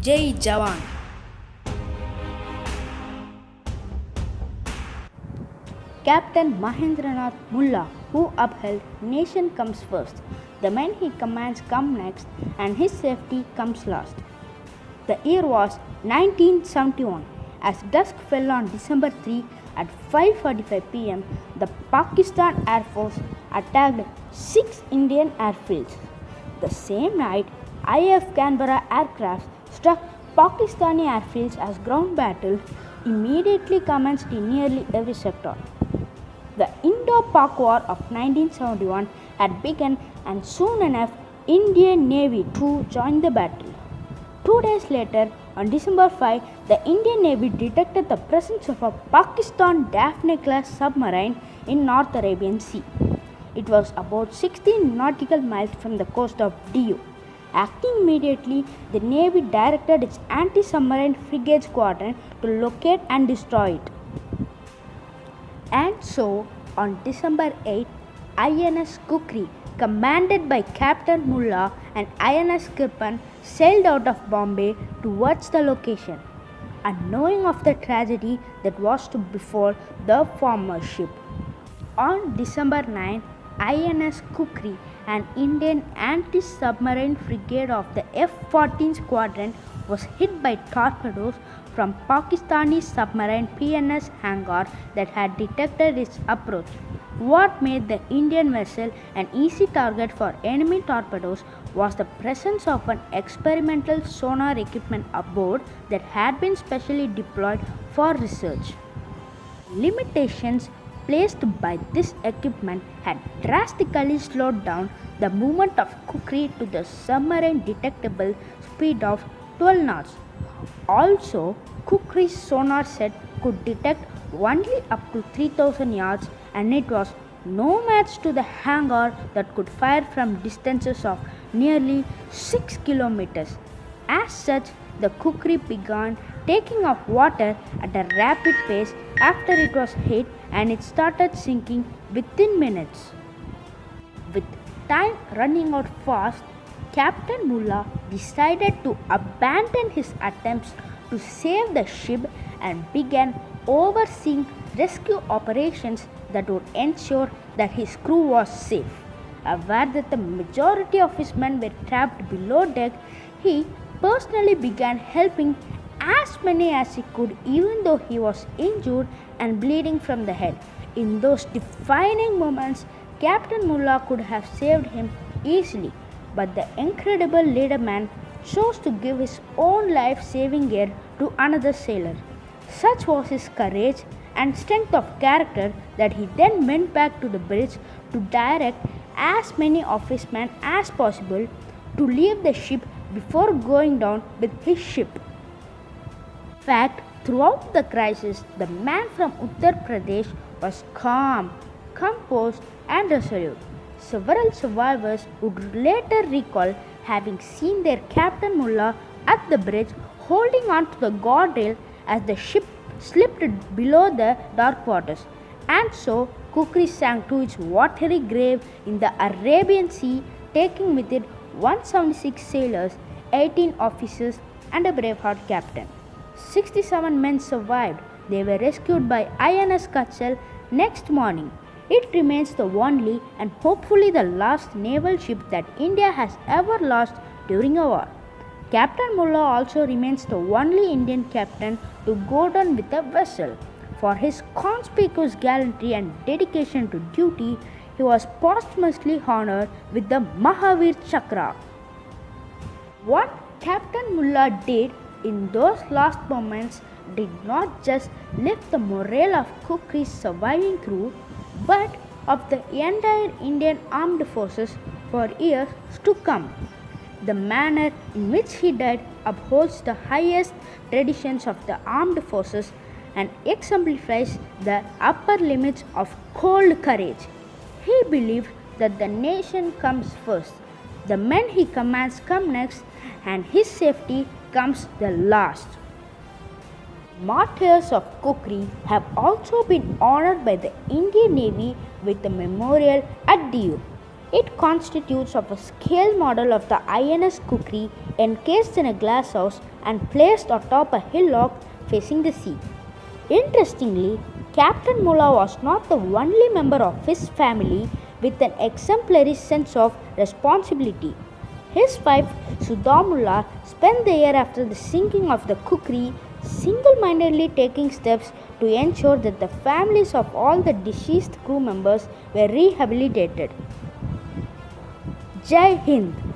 JaiJavaan. Captain Mahendra Nath Mulla, who upheld nation comes first, the men he commands come next, and his safety comes last. The year was 1971. As dusk fell on December 3 at 5:45 p.m., the Pakistan Air Force attacked 6 Indian airfields. The same night, IF Canberra aircraft struck Pakistani airfields as ground battle immediately commenced in nearly every sector. The Indo-Pak War of 1971 had begun, and soon enough Indian Navy too joined the battle. 2 days later, on December 5, the Indian Navy detected the presence of a Pakistani Daphne-class submarine in North Arabian Sea. It was about 16 nautical miles from the coast of DU. Acting immediately, the Navy directed its anti-submarine frigate squadron to locate and destroy it. And so, on December 8, INS Kukri, commanded by Captain Mulla, and INS Kirpan sailed out of Bombay towards the location, unknowing of the tragedy that was to befall the former ship. On December 9, INS Kukri, an Indian anti-submarine frigate of the F-14 squadron, was hit by torpedoes from Pakistani submarine PNS hangar that had detected its approach. What made the Indian vessel an easy target for enemy torpedoes was the presence of an experimental sonar equipment aboard that had been specially deployed for research. Limitations placed by this equipment had drastically slowed down the movement of Kukri to the submarine detectable speed of 12 knots. Also, Kukri's sonar set could detect only up to 3000 yards, and it was no match to the hangar that could fire from distances of nearly 6 kilometers. As such, the Kukri began taking off water at a rapid pace after it was hit, and it started sinking within minutes. With time running out fast, Captain Mulla decided to abandon his attempts to save the ship and began overseeing rescue operations that would ensure that his crew was safe. Aware that the majority of his men were trapped below deck, he personally began helping as many as he could, even though he was injured and bleeding from the head. In those defining moments, Captain Mulla could have saved him easily, but the incredible leaderman chose to give his own life-saving aid to another sailor. Such was his courage and strength of character that he then went back to the bridge to direct as many of his men as possible to leave the ship before going down with his ship. In fact, throughout the crisis, the man from Uttar Pradesh was calm, composed, and resolute. Several survivors would later recall having seen their Captain Mulla at the bridge holding on to the guardrail as the ship slipped below the dark waters. And so Kukri sank to its watery grave in the Arabian Sea, taking with it 176 sailors, 18 officers, and a braveheart captain. 67 men survived. They were rescued by INS Kachal next morning. It remains the only and hopefully the last naval ship that India has ever lost during a war. Captain Mulla also remains the only Indian captain to go down with a vessel. For his conspicuous gallantry and dedication to duty, he was posthumously honored with the Maha Vir Chakra. What Captain Mulla did in those last moments did not just lift the morale of Kukri's surviving crew, but of the entire Indian armed forces for years to come. The manner in which he died upholds the highest traditions of the armed forces and exemplifies the upper limits of cold courage. He believed that the nation comes first, the men he commands come next, and his safety comes the last. Martyrs of Kukri have also been honored by the Indian Navy with a memorial at DU. It constitutes of a scale model of the INS Kukri encased in a glass house and placed atop a hillock facing the sea. Interestingly, Captain Mulla was not the only member of his family with an exemplary sense of responsibility. His wife Sudha Mulla spent the year after the sinking of the Kukri single-mindedly taking steps to ensure that the families of all the deceased crew members were rehabilitated. Jai Hind.